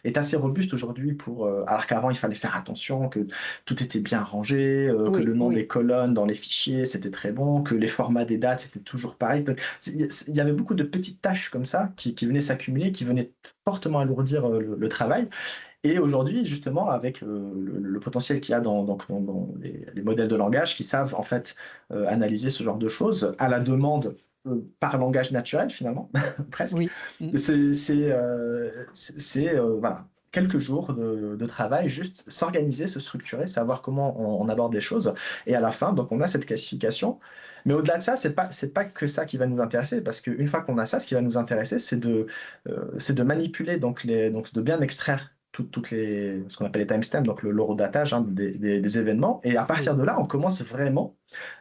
est assez robuste aujourd'hui alors qu'avant, il fallait faire attention que tout était bien rangé, que Oui, le nom des oui. colonnes dans les fichiers, c'était très bon, que les formats des dates, c'était toujours pareil. Il y avait beaucoup de petites tâches comme ça qui venaient s'accumuler, qui venaient fortement alourdir le travail. Et aujourd'hui, justement, avec le potentiel qu'il y a dans les modèles de langage qui savent en fait analyser ce genre de choses à la demande par langage naturel finalement, presque, Oui. Mmh. voilà, quelques jours de travail, juste s'organiser, se structurer, savoir comment on aborde les choses. Et à la fin, donc on a cette classification. Mais au-delà de ça, c'est pas que ça qui va nous intéresser, parce qu'une fois qu'on a ça, ce qui va nous intéresser, c'est de manipuler, donc de bien extraire ce qu'on appelle les timestamps, donc l'horodatage hein, des événements. Et à partir Oui. de là, on commence vraiment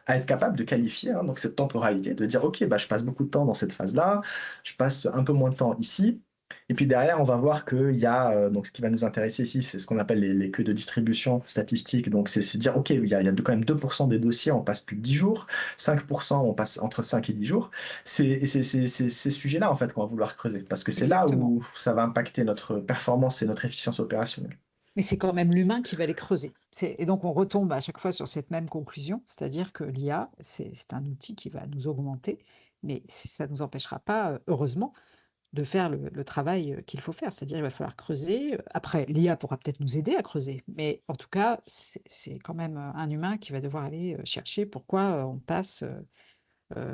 à être capable de qualifier donc cette temporalité, de dire, OK, bah, je passe beaucoup de temps dans cette phase-là, je passe un peu moins de temps ici. Et puis derrière, on va voir qu'il y a, donc ce qui va nous intéresser ici, c'est ce qu'on appelle les queues de distribution statistique. Donc c'est se dire, OK, il y a quand même 2% des dossiers, on passe plus de 10 jours, 5%, on passe entre 5 et 10 jours. C'est ces sujets-là, en fait, qu'on va vouloir creuser, parce que c'est là Exactement. où ça va impacter notre performance et notre efficience opérationnelle. Mais c'est quand même l'humain qui va les creuser. Et donc on retombe à chaque fois sur cette même conclusion, c'est-à-dire que l'IA, c'est un outil qui va nous augmenter, mais ça ne nous empêchera pas, heureusement, de faire le travail, qu'il faut faire. C'est-à-dire il va falloir creuser, après l'IA pourra peut-être nous aider à creuser, mais en tout cas, c'est quand même, un humain qui va devoir aller, chercher pourquoi, on passe,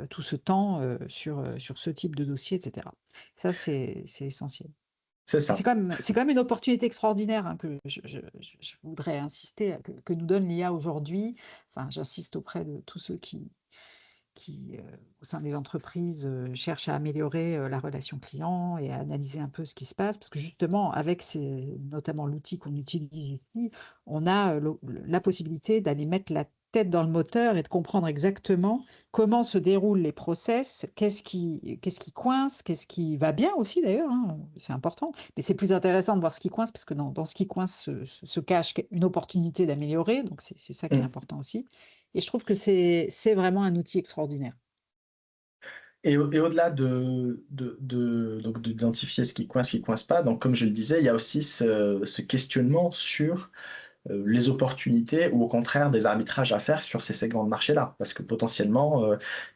tout ce temps, sur ce type de dossier et cetera. Ça, c'est essentiel. C'est Et ça. c'est quand même une opportunité extraordinaire, hein, que je voudrais insister, que nous donne l'IA aujourd'hui. Enfin, j'insiste auprès de tous ceux qui, au sein des entreprises, cherchent à améliorer, la relation client et à analyser un peu ce qui se passe. Parce que justement, avec notamment l'outil qu'on utilise ici, on a, la possibilité d'aller mettre la tête dans le moteur et de comprendre exactement comment se déroulent les process, qu'est-ce qui coince, qu'est-ce qui va bien aussi d'ailleurs, hein, c'est important. Mais c'est plus intéressant de voir ce qui coince parce que dans ce qui coince se cache une opportunité d'améliorer, donc c'est ça qui est Mmh. important aussi. Et je trouve que c'est vraiment un outil extraordinaire. Et au-delà donc d'identifier ce qui coince pas, donc comme je le disais, il y a aussi ce questionnement sur les opportunités ou au contraire des arbitrages à faire sur ces segments de marché-là. Parce que potentiellement,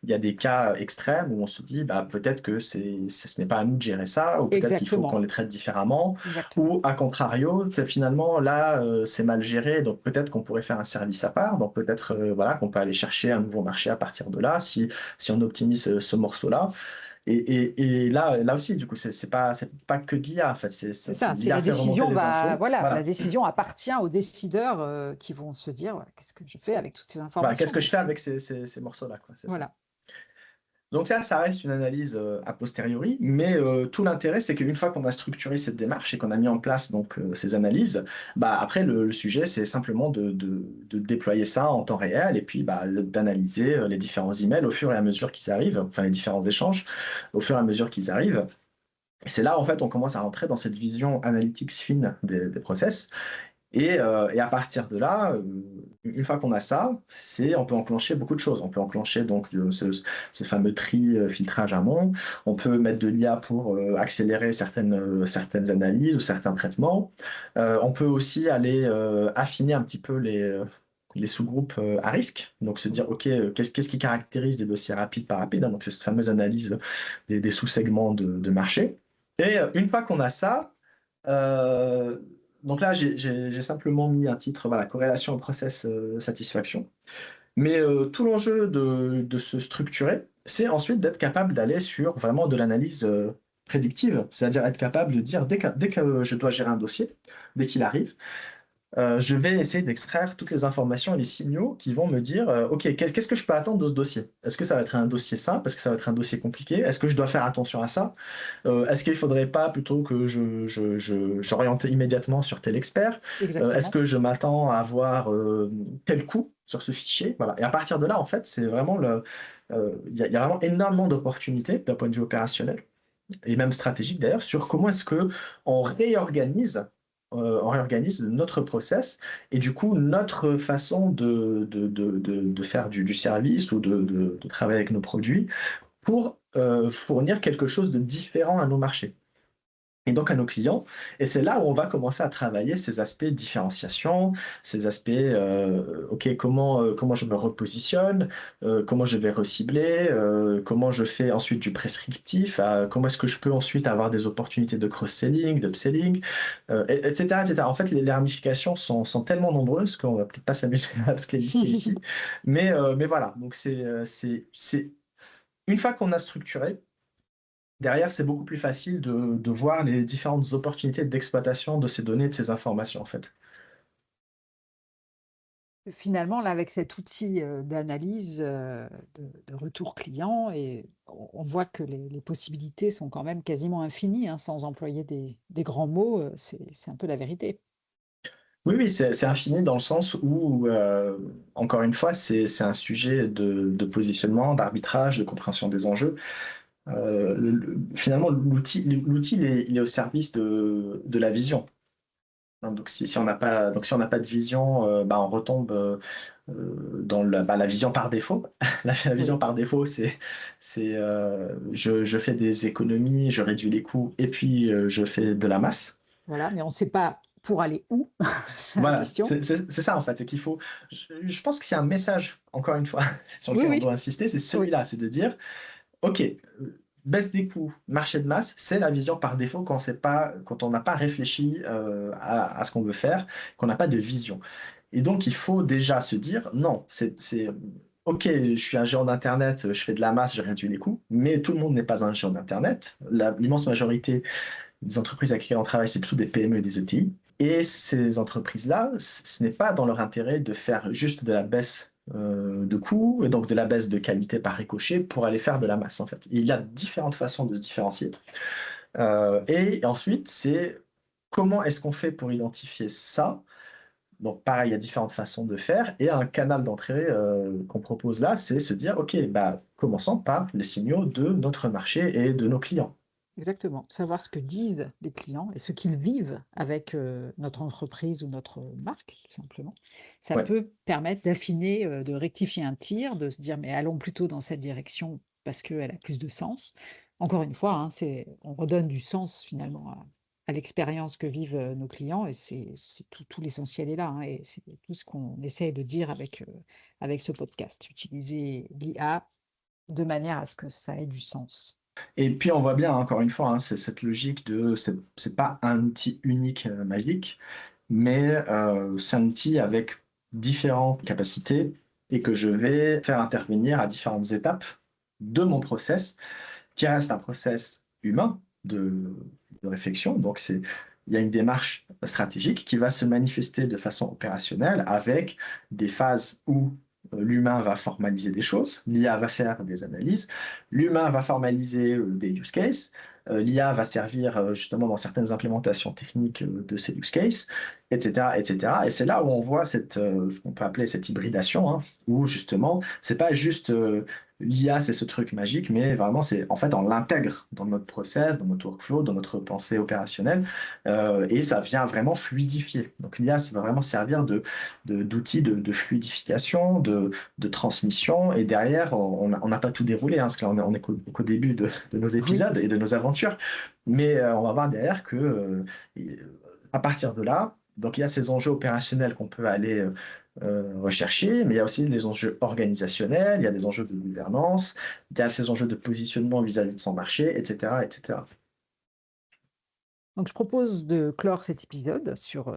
il y a des cas extrêmes où on se dit, bah, peut-être que ce n'est pas à nous de gérer ça, ou peut-être qu'il faut qu'on Exactement, les traite différemment, exactement. ou à contrario, finalement, là, c'est mal géré, donc peut-être qu'on pourrait faire un service à part, donc peut-être voilà, qu'on peut aller chercher un nouveau marché à partir de là, si on optimise ce morceau-là. Et là aussi, du coup, c'est pas que de l'IA, en fait, C'est ça, c'est l'IA la fait remonter décision des va infos, voilà, la voilà. décision appartient aux décideurs, qui vont se dire: «Voilà, qu'est-ce que je fais avec toutes ces Voilà, qu'est-ce informations?» que je donc fais c'est avec ces morceaux-là, quoi, c'est ça. voilà, Donc ça reste une analyse, a posteriori, mais tout l'intérêt, c'est qu'une fois qu'on a structuré cette démarche et qu'on a mis en place donc ces analyses, bah, après le sujet, c'est simplement de déployer ça en temps réel et puis, bah, d'analyser, les différents emails au fur et à mesure qu'ils arrivent, enfin les différents échanges au fur et à mesure qu'ils arrivent. Et c'est là, en fait, on commence à rentrer dans cette vision analytics fine des process et à partir de là, une fois qu'on a ça, on peut enclencher beaucoup de choses. On peut enclencher donc ce fameux tri, filtrage amont. On peut mettre de l'IA pour accélérer certaines analyses ou certains traitements. On peut aussi aller affiner un petit peu les sous-groupes à risque. Donc se dire, oui. OK, qu'est-ce qui caractérise des dossiers rapides par rapide, hein. Donc c'est cette fameuse analyse des sous-segments de marché. Et une fois qu'on a ça, euh, donc là, j'ai simplement mis un titre, voilà, corrélation au process satisfaction. Mais tout l'enjeu de se structurer, c'est ensuite d'être capable d'aller sur vraiment de l'analyse prédictive, c'est-à-dire être capable de dire dès que je dois gérer un dossier, dès qu'il arrive, je vais essayer d'extraire toutes les informations et les signaux qui vont me dire, OK, qu'est-ce que je peux attendre de ce dossier? Est-ce que ça va être un dossier simple? Est-ce que ça va être un dossier compliqué? Est-ce que je dois faire attention à ça? Est-ce qu'il ne faudrait pas plutôt que j'oriente immédiatement sur tel expert? Est-ce Exactement. que je m'attends à avoir tel coût sur ce fichier? Voilà. Et à partir de là, en fait, c'est vraiment il y a vraiment énormément d'opportunités d'un point de vue opérationnel et même stratégique d'ailleurs, sur comment est-ce que on réorganise notre process et du coup notre façon de faire du service ou de travailler avec nos produits pour fournir quelque chose de différent à nos marchés et donc à nos clients. Et c'est là où on va commencer à travailler ces aspects de différenciation, ces aspects, OK, comment je me repositionne, comment je vais recibler, comment je fais ensuite du prescriptif, comment est-ce que je peux ensuite avoir des opportunités de cross-selling, d'upselling, et cetera, et cetera. En fait, les ramifications sont tellement nombreuses qu'on va peut-être pas s'amuser à toutes les lister ici. Mais voilà, donc c'est une fois qu'on a structuré, derrière, c'est beaucoup plus facile de voir les différentes opportunités d'exploitation de ces données, de ces informations, en fait. Finalement, là, avec cet outil, d'analyse, de retour client et on voit que les possibilités sont quand même quasiment infinies, hein, sans employer des grands mots, c'est un peu la vérité. Oui, oui, c'est infini dans le sens où, encore une fois, c'est un sujet de positionnement, d'arbitrage, de compréhension des enjeux. Finalement, l'outil, il est au service de la vision. Hein, donc si on n'a pas de vision, bah, on retombe dans la vision par défaut. La vision Oui, par défaut, je fais des économies, je réduis les coûts et puis je fais de la masse. voilà, mais on ne sait pas pour aller où, c'est la Voilà, question. c'est ça en fait, c'est qu'il faut. Je pense que c'est un message, encore une fois, sur Oui, lequel on oui, doit insister, c'est oui, celui-là, c'est de dire, OK, baisse des coûts, marché de masse, c'est la vision par défaut quand on n'a pas réfléchi à ce qu'on veut faire, qu'on n'a pas de vision. Et donc, il faut déjà se dire, non, OK, je suis un géant d'Internet, je fais de la masse, je réduis les coûts, mais tout le monde n'est pas un géant d'Internet. L'immense majorité des entreprises avec lesquelles on travaille, c'est plutôt des PME et des ETI. Et ces entreprises-là, ce n'est pas dans leur intérêt de faire juste de la baisse de coûts et donc de la baisse de qualité par ricochet pour aller faire de la masse en fait. Il y a différentes façons de se différencier. Et ensuite, c'est comment est-ce qu'on fait pour identifier ça. Donc pareil, il y a différentes façons de faire et un canal d'entrée qu'on propose là, c'est se dire, OK, bah, commençons par les signaux de notre marché et de nos clients. exactement. Savoir ce que disent les clients et ce qu'ils vivent avec, notre entreprise ou notre marque, tout simplement. Ça Ouais. peut permettre d'affiner, de rectifier un tir, de se dire: «Mais allons plutôt dans cette direction» parce qu'elle a plus de sens. Encore une fois, hein, on redonne du sens finalement à l'expérience que vivent nos clients et c'est tout l'essentiel est là, hein, et c'est tout ce qu'on essaye de dire avec ce podcast. Utiliser l'IA de manière à ce que ça ait du sens. Et puis on voit bien, encore une fois, hein, c'est cette logique de c'est pas un outil unique, magique, mais c'est un outil avec différentes capacités et que je vais faire intervenir à différentes étapes de mon process, qui reste un process humain de réflexion. Donc il y a une démarche stratégique qui va se manifester de façon opérationnelle avec des phases où l'humain va formaliser des choses, l'IA va faire des analyses, l'humain va formaliser des use cases, l'IA va servir justement dans certaines implémentations techniques de ces use cases, etc., etc. Et c'est là où on voit ce qu'on peut appeler cette hybridation, hein, où justement, c'est pas juste l'IA, c'est ce truc magique, mais vraiment, c'est en fait, on l'intègre dans notre process, dans notre workflow, dans notre pensée opérationnelle, et ça vient vraiment fluidifier. Donc l'IA, ça va vraiment servir d'outil de fluidification, de transmission, et derrière, on n'a pas tout déroulé, hein, parce que là, on est qu'au début de nos Oui. épisodes et de nos aventures, mais on va voir derrière que à partir de là, donc il y a ces enjeux opérationnels qu'on peut aller rechercher, mais il y a aussi des enjeux organisationnels, il y a des enjeux de gouvernance, il y a ces enjeux de positionnement vis-à-vis de son marché, etc., etc. Donc je propose de clore cet épisode sur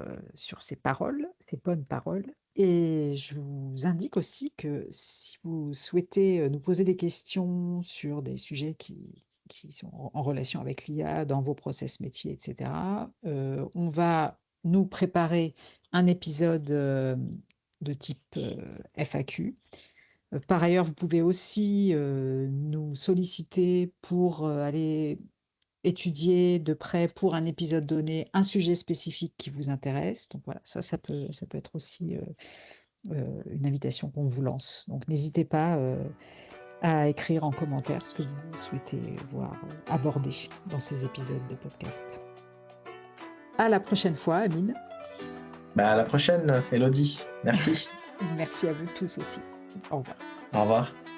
ces paroles, ces bonnes paroles et je vous indique aussi que si vous souhaitez, nous poser des questions sur des sujets qui sont en relation avec l'IA dans vos process métiers et cetera, on va nous préparer un épisode, de type, FAQ. Par ailleurs, vous pouvez aussi, nous solliciter pour, aller étudier de près pour un épisode donné, un sujet spécifique qui vous intéresse. Donc voilà, ça peut être aussi, une invitation qu'on vous lance. Donc n'hésitez pas, à écrire en commentaire ce que vous souhaitez voir, abordé dans ces épisodes de podcast. À la prochaine fois, Amine. Bah, à la prochaine, Elodie. Merci. Merci à vous tous aussi. Au revoir. Au revoir.